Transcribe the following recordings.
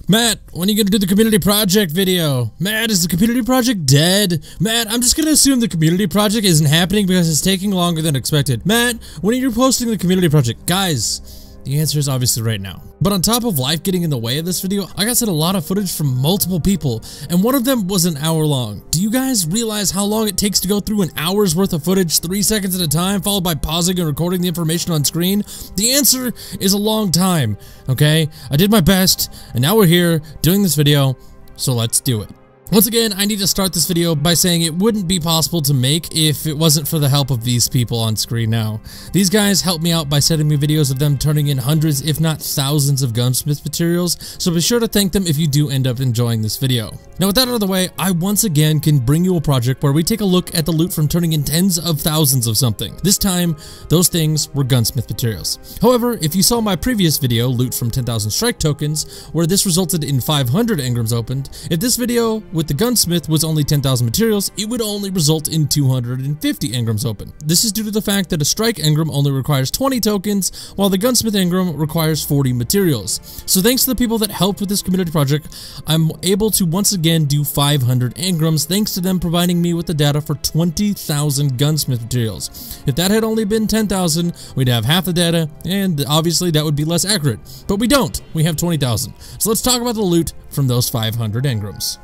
Matt, when are you gonna do the community project video? Matt, is the community project dead? Matt, I'm just gonna assume the community project isn't happening because it's taking longer than expected. Matt, when are you posting the community project? Guys, the answer is obviously right now. But on top of life getting in the way of this video, I got sent a lot of footage from multiple people, and one of them was an hour long. Do you guys realize how long it takes to go through an hour's worth of footage 3 seconds at a time, followed by pausing and recording the information on screen? The answer is a long time, okay? I did my best, and now we're here doing this video, so let's do it. Once again, I need to start this video by saying it wouldn't be possible to make if it wasn't for the help of these people on screen now. These guys helped me out by sending me videos of them turning in hundreds, if not thousands of Gunsmith materials, so be sure to thank them if you do end up enjoying this video. Now with that out of the way, I once again can bring you a project where we take a look at the loot from turning in tens of thousands of something. This time, those things were Gunsmith materials. However, if you saw my previous video, Loot from 10,000 Strike Tokens, where this resulted in 500 engrams opened, if this video with the Gunsmith was only 10,000 materials, it would only result in 250 engrams open. This is due to the fact that a Strike engram only requires 20 tokens, while the Gunsmith engram requires 40 materials. So thanks to the people that helped with this community project, I'm able to once again do 500 engrams, thanks to them providing me with the data for 20,000 Gunsmith materials. If that had only been 10,000, we'd have half the data, and obviously that would be less accurate. But we don't, we have 20,000. So let's talk about the loot from those 500 engrams.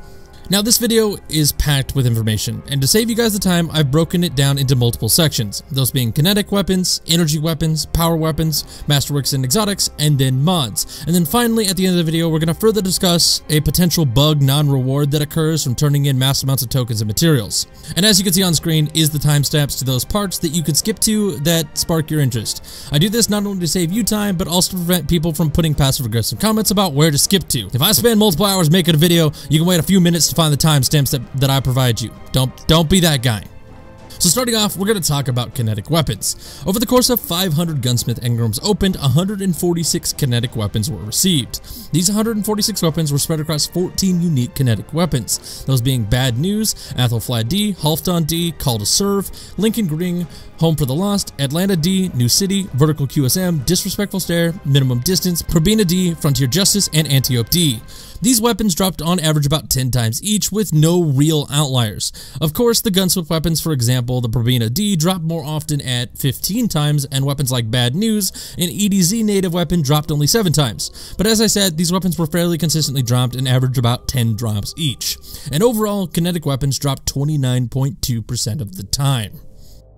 Now this video is packed with information, and to save you guys the time, I've broken it down into multiple sections, those being Kinetic Weapons, Energy Weapons, Power Weapons, Masterworks and Exotics, and then mods. And then finally, at the end of the video, we're going to further discuss a potential bug non-reward that occurs from turning in mass amounts of tokens and materials. And as you can see on screen is the timestamps to those parts that you can skip to that spark your interest. I do this not only to save you time, but also to prevent people from putting passive-aggressive comments about where to skip to. If I spend multiple hours making a video, you can wait a few minutes to find the timestamps that I provide you. Don't be that guy. So starting off, we're going to talk about Kinetic Weapons. Over the course of 500 Gunsmith engrams opened, 146 Kinetic Weapons were received. These 146 weapons were spread across 14 unique Kinetic Weapons, those being Bad News, Athelflaed D, Halfdan D, Call to Serve, Lincoln Ring, Home for the Lost, Atlanta D, New City, Vertical QSM, Disrespectful Stare, Minimum Distance, Probina D, Frontier Justice, and Antiope D. These weapons dropped on average about 10 times each, with no real outliers. Of course, the Gunsmith weapons, for example, the Probina D, dropped more often at 15 times, and weapons like Bad News, an EDZ native weapon, dropped only 7 times. But as I said, these weapons were fairly consistently dropped and averaged about 10 drops each. And overall, Kinetic Weapons dropped 29.2% of the time.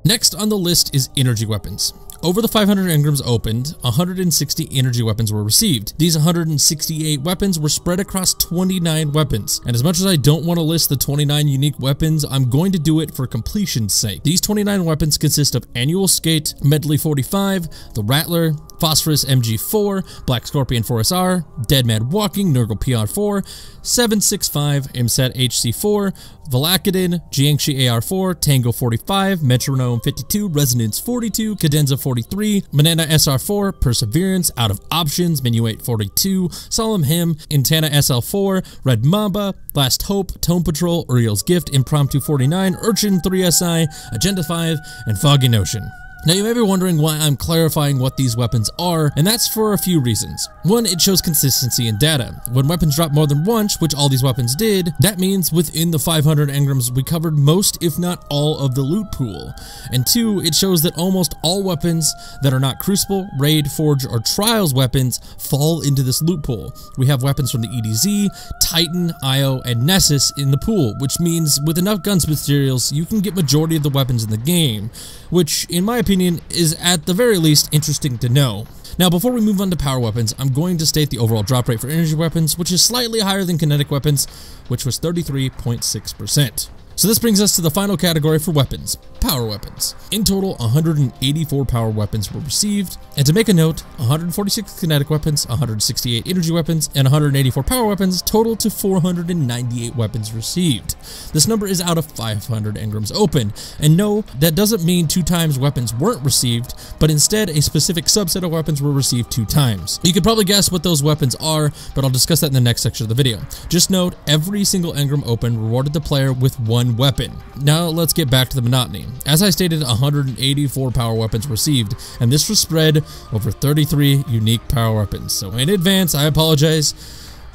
Next on the list is Energy Weapons. Over the 500 engrams opened, 160 energy weapons were received. These 168 weapons were spread across 29 weapons. And as much as I don't want to list the 29 unique weapons, I'm going to do it for completion's sake. These 29 weapons consist of Annual Skate, Medley 45, the Rattler, Phosphorus MG4, Black Scorpion 4SR, Dead Man Walking, Nurgle PR4, 765, Imset HC4, Valakadin, Jiangxi AR4, Tango 45, Metronome 52, Resonance 42, Cadenza 43, Banana SR4, Perseverance, Out of Options, Minuate 42, Solemn Hymn, Intana SL4, Red Mamba, Last Hope, Tone Patrol, Uriel's Gift, Impromptu 49, Urchin 3SI, Agenda 5, and Foggy Notion. Now you may be wondering why I'm clarifying what these weapons are, and that's for a few reasons. One, it shows consistency in data. When weapons drop more than once, which all these weapons did, that means within the 500 engrams we covered most, if not all, of the loot pool. And two, it shows that almost all weapons that are not Crucible, Raid, Forge, or Trials weapons fall into this loot pool. We have weapons from the EDZ, Titan, IO, and Nessus in the pool, which means with enough Gunsmith materials, you can get majority of the weapons in the game, which, in my opinion, is at the very least interesting to know. Now before we move on to power weapons, I'm going to state the overall drop rate for energy weapons, which is slightly higher than kinetic weapons, which was 33.6%. So this brings us to the final category for weapons, power weapons. In total, 184 power weapons were received, and to make a note, 146 kinetic weapons, 168 energy weapons, and 184 power weapons total to 498 weapons received. This number is out of 500 engrams open, and no, that doesn't mean 2 times weapons weren't received, but instead a specific subset of weapons were received 2 times. You could probably guess what those weapons are, but I'll discuss that in the next section of the video. Just note, every single engram open rewarded the player with 1 weapon. Now let's get back to the monotony. As I stated, 184 power weapons received, and this was spread over 33 unique power weapons. So in advance, I apologize.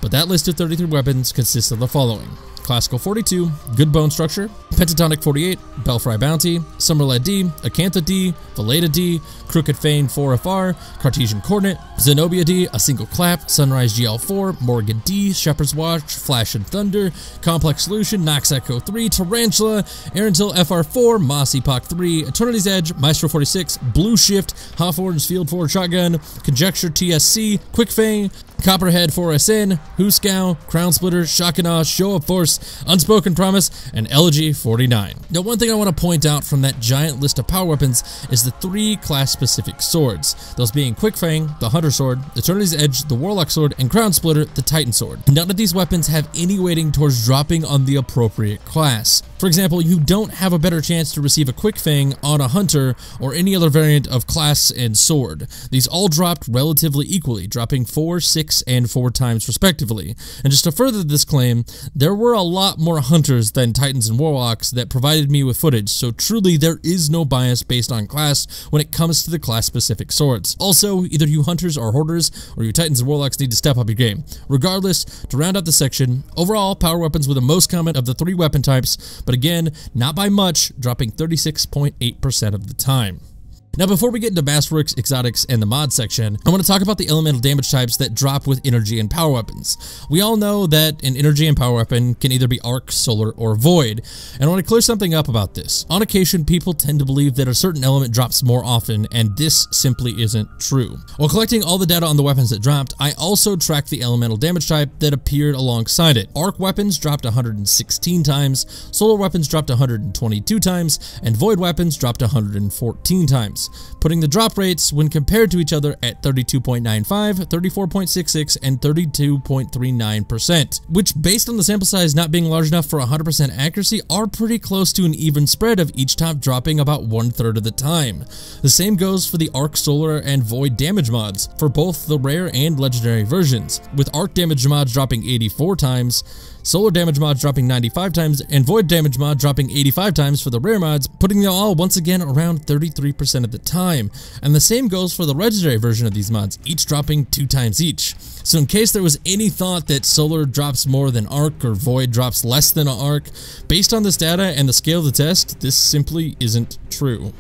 But that list of 33 weapons consists of the following: Classical 42, Good Bone Structure, Pentatonic 48, Belfry Bounty, Summerlead D, Acantha D, Valeta D, Crooked Fane 4FR, Cartesian Coordinate, Zenobia D, A Single Clap, Sunrise GL4, Morgan D, Shepherd's Watch, Flash and Thunder, Complex Solution, Nox Echo 3, Tarantula, Arantil FR4, Moss Epoch 3, Eternity's Edge, Maestro 46, Blue Shift, Hawthorne's Field 4 Shotgun, Conjecture TSC, Quick Fang, Copperhead 4SN, Hooskow, Crown Splitter, Shakana, Show of Force, Unspoken Promise, and Elegy 49. Now, one thing I want to point out from that giant list of power weapons is the 3 class-specific swords, those being Quick Fang, the Hunter Sword, Eternity's Edge, the Warlock Sword, and Crown Splitter, the Titan Sword. None of these weapons have any weighting towards dropping on the appropriate class. For example, you don't have a better chance to receive a Quick Fang on a Hunter or any other variant of class and sword. These all dropped relatively equally, dropping 4, 6, and 4 times respectively. And just to further this claim, there were a lot more Hunters than Titans and Warlocks that provided me with footage, so truly there is no bias based on class when it comes to the class-specific swords. Also, either you Hunters or Hoarders, or you Titans and Warlocks need to step up your game. Regardless, to round out the section, overall, power weapons were the most common of the 3 weapon types, but again, not by much, dropping 36.8% of the time. Now, before we get into Masterworks Exotics and the mod section, I want to talk about the elemental damage types that drop with energy and power weapons. We all know that an energy and power weapon can either be arc, solar, or void, and I want to clear something up about this. On occasion, people tend to believe that a certain element drops more often, and this simply isn't true. While collecting all the data on the weapons that dropped, I also tracked the elemental damage type that appeared alongside it. Arc weapons dropped 116 times, solar weapons dropped 122 times, and void weapons dropped 114 times. Putting the drop rates when compared to each other at 32.95, 34.66, and 32.39%, which based on the sample size not being large enough for 100% accuracy are pretty close to an even spread of each top dropping about 1/3 of the time. The same goes for the Arc, Solar, and Void damage mods for both the rare and legendary versions, with Arc damage mods dropping 84 times, Solar damage mod dropping 95 times, and Void damage mod dropping 85 times for the rare mods, putting them all once again around 33% of the time. And the same goes for the legendary version of these mods, each dropping 2 times each. So in case there was any thought that Solar drops more than Arc or Void drops less than Arc, based on this data and the scale of the test, this simply isn't true.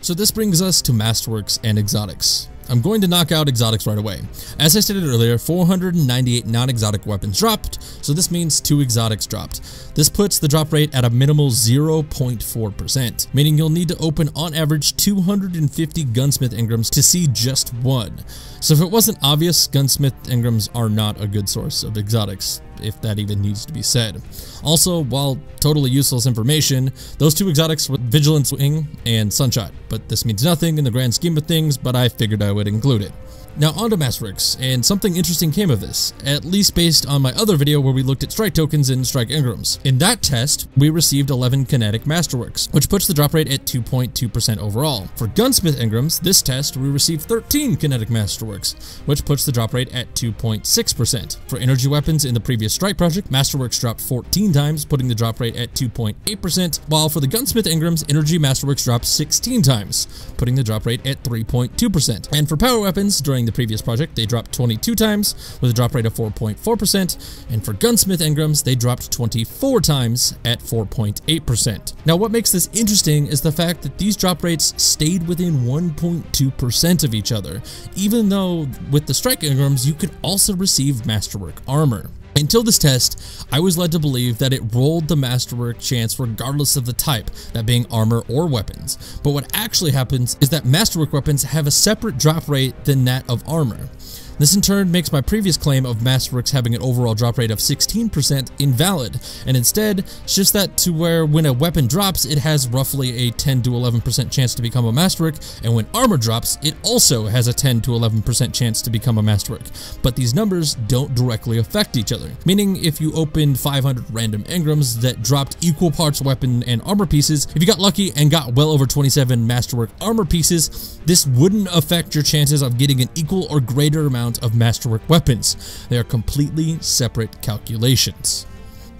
So this brings us to Masterworks and Exotics. I'm going to knock out Exotics right away. As I stated earlier, 498 non-exotic weapons dropped, so this means 2 Exotics dropped. This puts the drop rate at a minimal 0.4%, meaning you'll need to open on average 250 Gunsmith engrams to see just 1. So if it wasn't obvious, Gunsmith engrams are not a good source of Exotics, if that even needs to be said. Also, while totally useless information, those 2 Exotics were Vigilance Wing and Sunshot, but this means nothing in the grand scheme of things, but I figured I would include it. Now on to Masterworks, and something interesting came of this, at least based on my other video where we looked at strike tokens and strike engrams. In that test, we received 11 Kinetic Masterworks, which puts the drop rate at 2.2% overall. For Gunsmith engrams, this test, we received 13 Kinetic Masterworks, which puts the drop rate at 2.6%. For energy weapons in the previous strike project, Masterworks dropped 14 times, putting the drop rate at 2.8%, while for the Gunsmith engrams, energy Masterworks dropped 16 times, putting the drop rate at 3.2%. And for power weapons, during the previous project, they dropped 22 times with a drop rate of 4.4%, and for Gunsmith engrams, they dropped 24 times at 4.8%. Now, what makes this interesting is the fact that these drop rates stayed within 1.2% of each other, even though with the strike engrams, you could also receive Masterwork armor. Until this test, I was led to believe that it rolled the Masterwork chance regardless of the type, that being armor or weapons. But what actually happens is that Masterwork weapons have a separate drop rate than that of armor. This in turn makes my previous claim of Masterworks having an overall drop rate of 16% invalid, and instead, it's just that to where when a weapon drops, it has roughly a 10 to 11% chance to become a Masterwork, and when armor drops, it also has a 10 to 11% chance to become a Masterwork. But these numbers don't directly affect each other, meaning if you opened 500 random engrams that dropped equal parts weapon and armor pieces, if you got lucky and got well over 27 Masterwork armor pieces, this wouldn't affect your chances of getting an equal or greater amount of Masterwork weapons. They are completely separate calculations.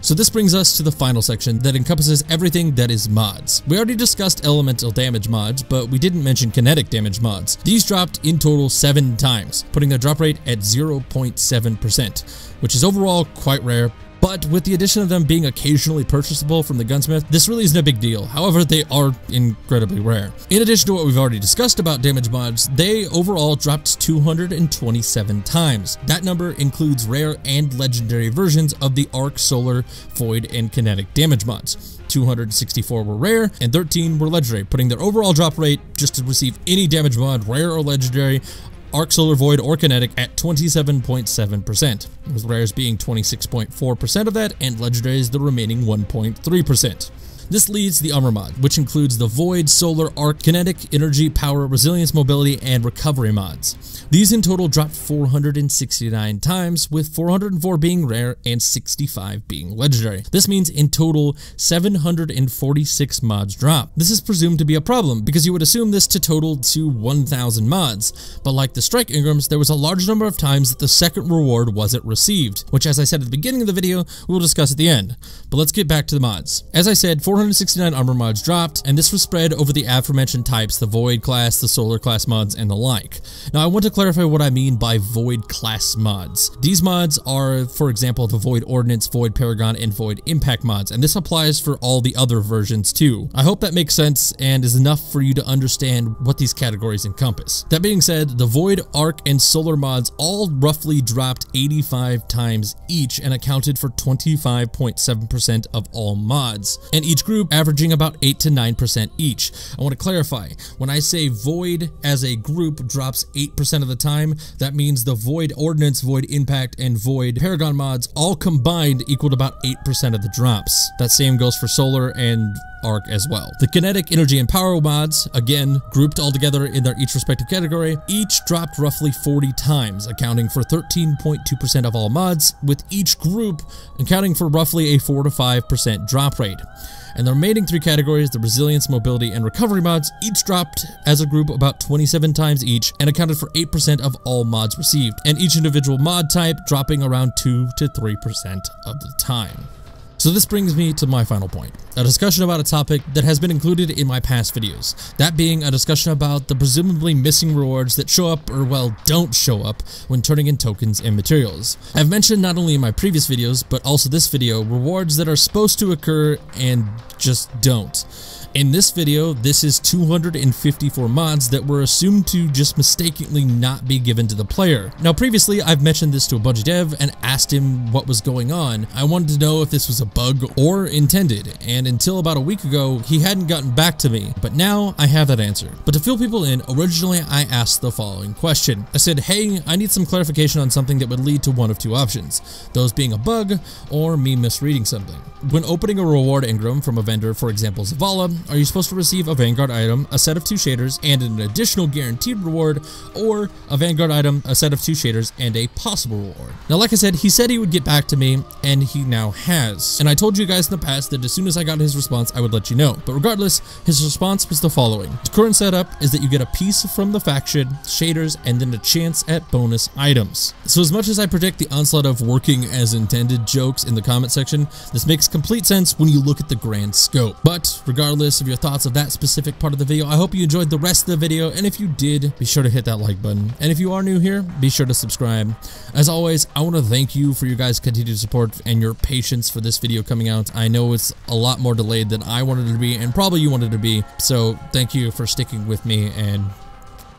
So this brings us to the final section that encompasses everything that is mods. We already discussed elemental damage mods, but we didn't mention kinetic damage mods. These dropped in total 7 times, putting their drop rate at 0.7%, which is overall quite rare. But with the addition of them being occasionally purchasable from the Gunsmith, this really isn't a big deal. However, they are incredibly rare. In addition to what we've already discussed about damage mods, they overall dropped 227 times. That number includes rare and legendary versions of the Arc, Solar, Void, and Kinetic damage mods. 264 were rare, and 13 were legendary, putting their overall drop rate just to receive any damage mod, rare or legendary, Arc, Solar, Void, or Kinetic at 27.7%, with rares being 26.4% of that, and legendaries the remaining 1.3%. This leads the armor mod, which includes the Void, Solar, Arc, Kinetic, Energy, Power, Resilience, Mobility, and Recovery mods. These in total dropped 469 times, with 404 being rare and 65 being legendary. This means in total 746 mods dropped. This is presumed to be a problem, because you would assume this to total to 1,000 mods, but like the Strike Ingrams, there was a large number of times that the second reward wasn't received, which, as I said at the beginning of the video, we'll discuss at the end. But let's get back to the mods. As I said, 469 armor mods dropped, and this was spread over the aforementioned types, the Void class, the Solar class mods, and the like. Now I want to clarify what I mean by Void class mods. These mods are, for example, the Void Ordnance, Void Paragon, and Void Impact mods, and this applies for all the other versions too. I hope that makes sense and is enough for you to understand what these categories encompass. That being said, the Void, Arc, and Solar mods all roughly dropped 85 times each and accounted for 25.7% of all mods, and each group averaging about 8 to 9% each. I want to clarify, when I say Void as a group drops 8% of the time, that means the Void Ordnance, Void Impact, and Void Paragon mods all combined equaled about 8% of the drops. That same goes for Solar and Arc as well. The Kinetic, Energy, and Power mods, again, grouped all together in their each respective category, each dropped roughly 40 times, accounting for 13.2% of all mods, with each group accounting for roughly a 4 to 5% drop rate. And the remaining 3 categories, the Resilience, Mobility, and Recovery mods, each dropped as a group about 27 times each and accounted for 8% of all mods received, and each individual mod type dropping around 2 to 3% of the time. So this brings me to my final point, a discussion about a topic that has been included in my past videos, that being a discussion about the presumably missing rewards that show up, or well, don't show up, when turning in tokens and materials. I've mentioned not only in my previous videos, but also this video, rewards that are supposed to occur and just don't. In this video, this is 254 mods that were assumed to just mistakenly not be given to the player. Now previously, I've mentioned this to a Bungie dev and asked him what was going on. I wanted to know if this was a bug or intended, and until about a week ago, he hadn't gotten back to me, but now I have that answer. But to fill people in, originally I asked the following question. I said, hey, I need some clarification on something that would lead to one of 2 options, those being a bug or me misreading something. When opening a reward engram from a vendor, for example Zavala, are you supposed to receive a Vanguard item, a set of 2 shaders, and an additional guaranteed reward, or a Vanguard item, a set of 2 shaders, and a possible reward? Now, like I said, he said he would get back to me, and he now has. And I told you guys in the past that as soon as I got his response, I would let you know. But regardless, his response was the following. The current setup is that you get a piece from the faction, shaders, and then a chance at bonus items. So as much as I predict the onslaught of working as intended jokes in the comment section, this makes complete sense when you look at the grand scope. But regardless of your thoughts of that specific part of the video, I hope you enjoyed the rest of the video, and if you did, be sure to hit that like button, and if you are new here, be sure to subscribe. As always, I want to thank you for your guys' continued support and your patience for this video coming out. I know it's a lot more delayed than I wanted it to be, and probably you wanted it to be, so thank you for sticking with me and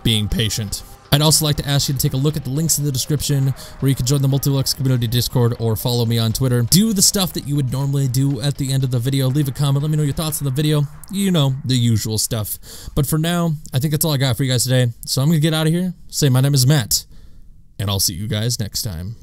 being patient. I'd also like to ask you to take a look at the links in the description where you can join the Multilux community Discord or follow me on Twitter. Do the stuff that you would normally do at the end of the video. Leave a comment, let me know your thoughts on the video. You know, the usual stuff. But for now, I think that's all I got for you guys today. So I'm going to get out of here, say my name is Matt, and I'll see you guys next time.